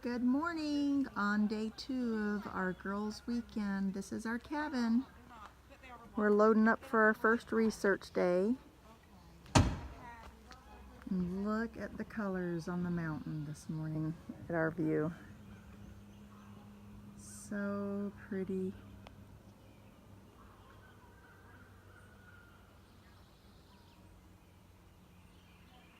Good morning on day 2 of our girls' weekend. This is our cabin. We're loading up for our first research day. And look at the colors on the mountain this morning at our view. So pretty.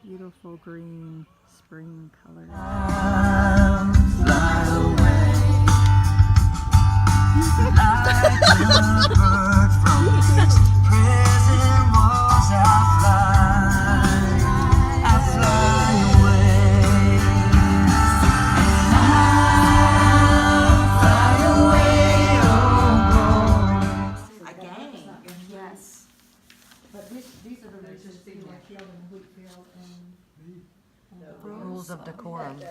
Beautiful green spring colors. Fly away, like a bird from its prison walls. I fly away, A gang, yes. But these are the reasons we were killed in the wheat field and Rules of decorum. we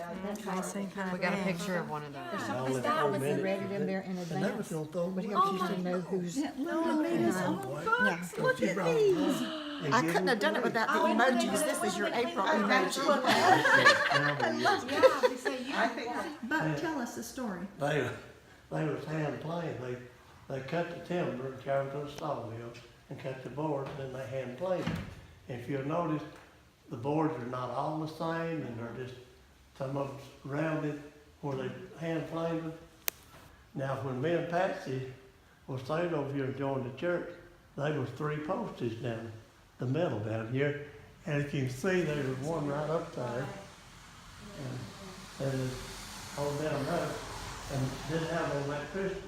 We got a picture of one of those. There's something that was read it in there in advance, but he helps you to know who's. Linda made us own books. Look at these. I couldn't have done it without the emojis. This is your April emoji. But tell us the story. They was hand planed. They cut the timber and carried it to the sawmill and cut the boards, and then they hand planed it. If you'll notice, the boards are not all the same, and they're just, some of them's rounded where they hand planed them. Now, when me and Patsy was staying over here and joined the church, they was 3 postage down the middle down here, and as you can see, there was one right up there, and it's all down there, and didn't have no electricity.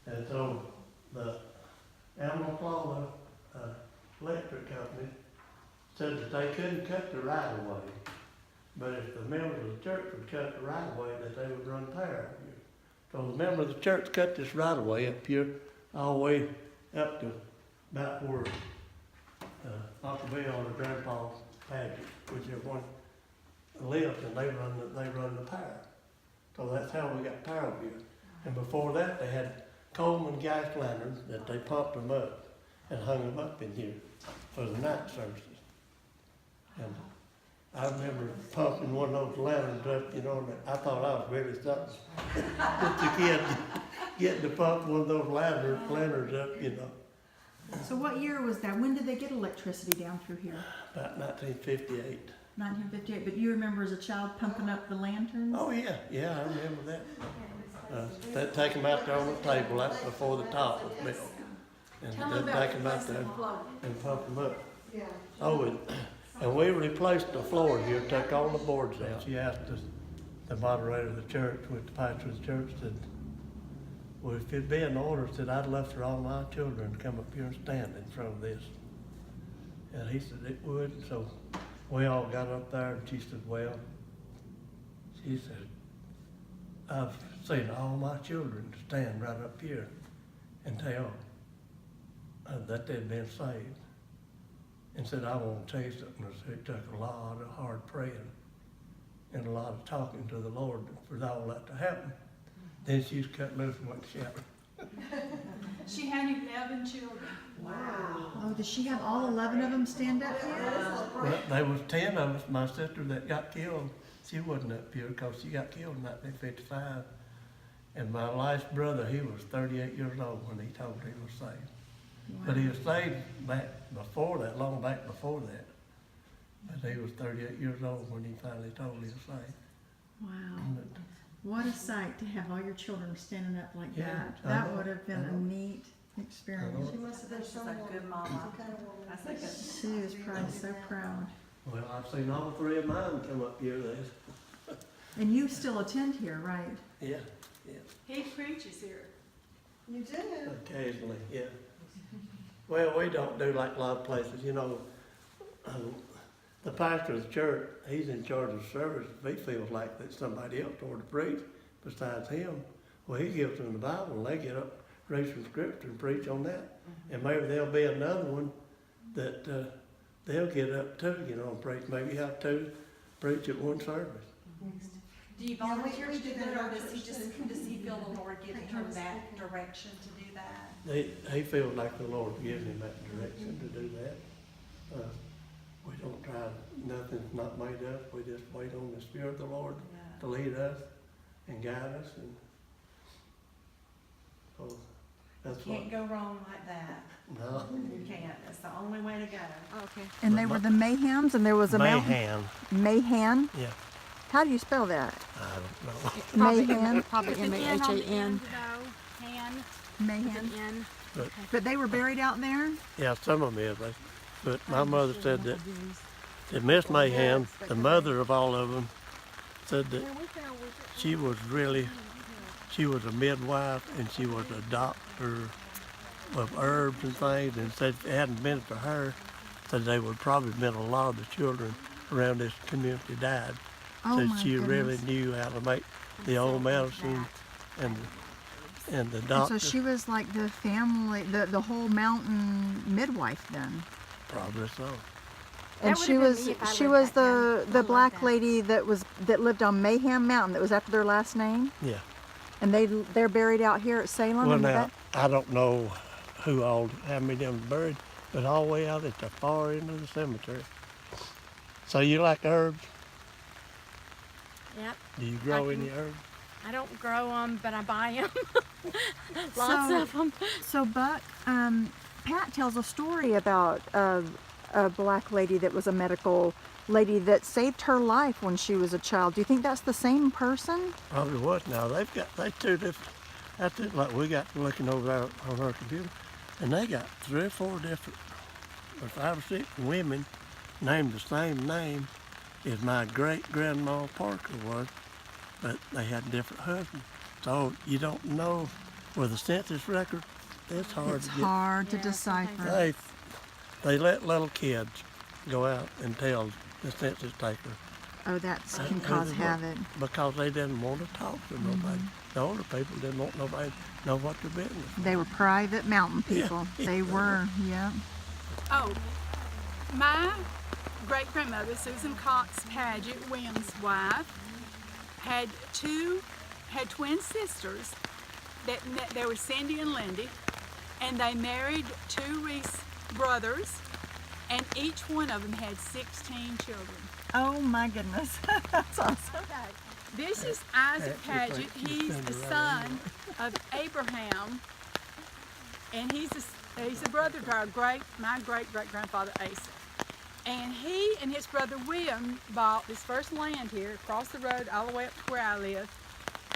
And so the Animal Flora electric company said that they couldn't cut the right of way, but if the members of the church would cut the right of way, that they would run power up here. So the members of the church cut this right of way up here, all the way up to about where Uncle Bill and Grandpa Padgett, whichever one lived, and they run the power. So that's how we got power up here. And before that, they had Coleman gas lanterns that they pumped them up and hung them up in here for the night services. And I remember pumping one of those lanterns up, you know, and I thought I was really something. Just a kid getting to pump one of those lanterns up, you know. So what year was that? When did they get electricity down through here? About 1958. 1958. But you remember as a child pumping up the lanterns? Oh yeah, I remember that. They'd take them out there on the table, that's before the top was built. And they'd take them out there and pump them up. Oh, and we replaced the floor here, took all the boards out. She asked us, the moderator of the church, with the pastor of the church, said, well, if it'd be an order, said I'd love for all my children to come up here and stand in front of this. And he said it would, so we all got up there, and she said, well, she said, I've seen all my children stand right up here and tell that they'd been saved. And said, I want to tell you something. It took a lot of hard praying and a lot of talking to the Lord for all that to happen. Then she's cut loose and went shouting. She had 11 children. Wow. Oh, does she have all 11 of them stand up here? Well, there was 10 of us. My sister that got killed, she wasn't up here because she got killed in 1955. And my last brother, he was 38 years old when he told he was saved. Wow. But he was saved back before that, long back before that. But he was 38 years old when he finally told he was saved. Wow. But, what a sight to have all your children standing up like Yeah, that. I That know, would have been I a know. neat experience. She must have been She's a good mama. I think it's She was probably so proud. well, I've seen all 3 of mine come up here. And you still attend here, right? Yeah, he preaches here. You do? occasionally, yeah. Well, we don't do like a lot of places, you know. The pastor of the church, he's in charge of the service. If he feels like that somebody else ought to preach besides him, well, he gives them the Bible, and they get up, read some scripture, and preach on that. And maybe there'll be another one that they'll get up too, you know, and preach. Maybe have 2 preach at one service. Do you volunteer to do that, or does he feel the Lord giving him that direction to do that? He feels like the Lord gives him that direction to do that. We don't try, nothing's not made up, we just wait on the Spirit of the Lord to lead us and guide us, and so that's what. Can't go wrong like that. No. You can't. That's the only way to go. Okay. And they were the Mayhans, and there was a mountain. Mayhan. Mayhan? Yeah, How do you spell that? I don't know. Mayhan? Probably M-A-H-A-N. Mayhan. But But they were buried out there? yeah, some of them is. But my mother said that Miss Mayhan, the mother of all of them, said that she was a midwife and she was a doctor of herbs and things, and said if it hadn't been for her, said they would probably been a lot of the children around this community died. Oh Said my she really goodness. knew how to make the old medicine and the And so doctor. she was like the family, the whole mountain midwife then. Probably so. And That she would've been was me if I she lived was back then. I the love black that. lady that lived on Mayhan Mountain, that was after their last name. Yeah. And they're buried out here at Salem. Well, in the now, back? I don't know how many of them buried, but all the way out at the far end of the cemetery. So you like herbs? Yep. Do you grow I can- any herbs? I don't grow them, but I buy them. Lots So- of them. So Buck, Pat tells a story about a black lady that was a medical lady that saved her life when she was a child. Do you think that's the same person? Probably was. Now they two different. That's it. Like we got looking over there on our computer, and they got 3 or 4 different, or 5 or 6 women named the same name as my great grandma Parker was, but they had different husbands. So you don't know with the census record. It's hard It's to get. hard to Yeah, decipher. They let little kids go out and tell the census taker Oh, that can who cause they were, havoc. because they didn't want to talk to nobody. The older people didn't want nobody to know what their business was. They were private mountain Yeah. people. They were, yeah. Oh, my great-grandmother, Susan Cox Padgett, Williams' wife, had twin sisters. They were Cindy and Lindy, and they married 2 Reese brothers, and each one of them had 16 children. Oh my goodness. That's awesome. This is Isaac Padgett. He's the son of Abraham, and he's a brother to my great-great-grandfather Asa. And he and his brother William bought this first land here across the road all the way up to where I live.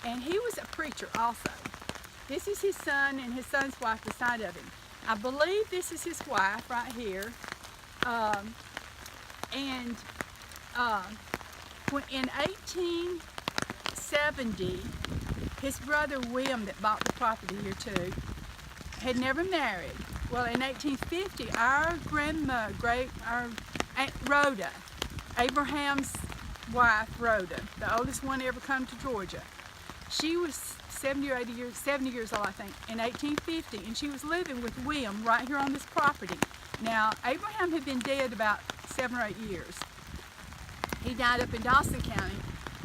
And he was a preacher also. This is his son and his son's wife beside of him. I believe this is his wife right here. In 1870, his brother William that bought the property here too, had never married. Well, in 1850, our Aunt Rhoda, Abraham's wife, Rhoda, the oldest one to ever come to Georgia, she was 70 years old, I think, in 1850, and she was living with William right here on this property. Now, Abraham had been dead about 7 or 8 years. He died up in Dawson County,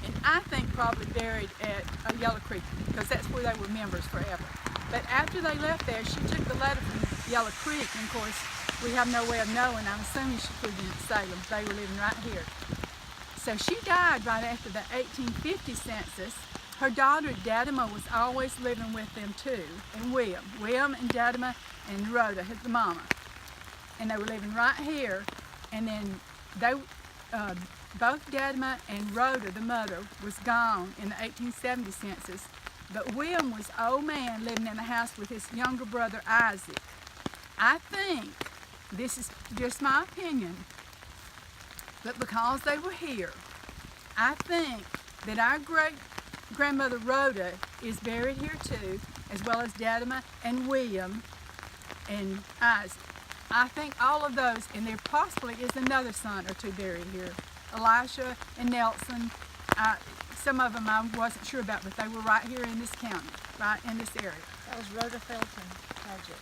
and I think probably buried at Yellow Creek, because that's where they were members forever. But after they left there, she took the letter from Yellow Creek, and of course, we have no way of knowing. I'm assuming she put it in Salem. They were living right here. So she died right after the 1850 census. Her daughter Didumah was always living with them too, and William and Didumah and Rhoda, the mama. And they were living right here, and then they, both Didumah and Rhoda, the mother, was gone in the 1870 census. But William was an old man living in a house with his younger brother Isaac. I think, this is just my opinion, but because they were here, I think that our great-grandmother Rhoda is buried here too, as well as Didumah and William and Isaac. I think all of those, and there possibly is another son or 2 buried here. Elisha and Nelson. Some of them I wasn't sure about, but they were right here in this county, right in this area. That was Rhoda Felton Padgett.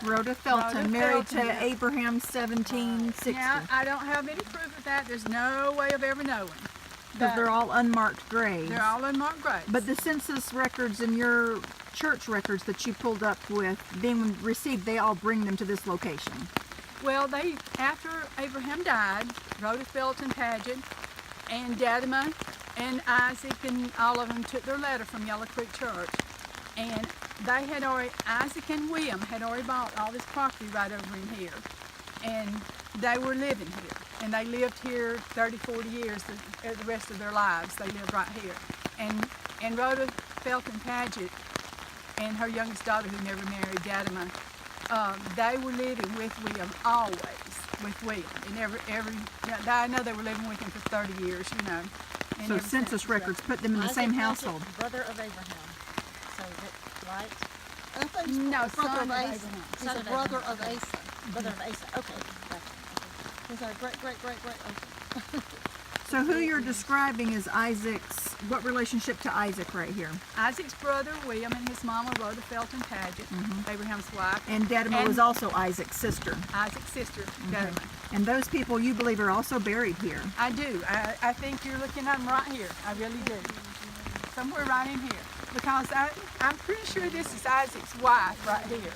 Rhoda Felton, Rhoda married Felton, to yeah. Abraham 1760. Now, I don't have any proof of that. There's no way of ever knowing. Because they're all unmarked graves. They're all unmarked graves. But the census records and your church records that you pulled up with being received, they all bring them to this location. Well, after Abraham died, Rhoda Felton Padgett and Didumah and Isaac and all of them took their letter from Yellow Creek Church, and they had already, Isaac and William had already bought all this property right over in here, and they were living here, and they lived here 30, 40 years, the rest of their lives, they lived right here. And Rhoda Padgett and her youngest daughter, who never married, Didumah, they were living with William always, with William, and I know they were living with him for 30 years, you know. And So ever since. census records put them in the same household. Brother of Abraham. So that, right? I thought he was No, brother son of of Asa. Abraham. He's Son a of brother Abraham. of Asa. Brother of Asa. Okay. Gotcha. He's our great. Okay. So who you're describing is Isaac's, what relationship to Isaac right here? Isaac's brother, William, and his mama, Rhoda Padgett, Abraham's wife, And Didumah And- was also Isaac's sister. Isaac's sister, Didumah. And those people you believe are also buried here. I do. I think you're looking at them right here. I really do. Somewhere right in here. Because I'm pretty sure this is Isaac's wife right here.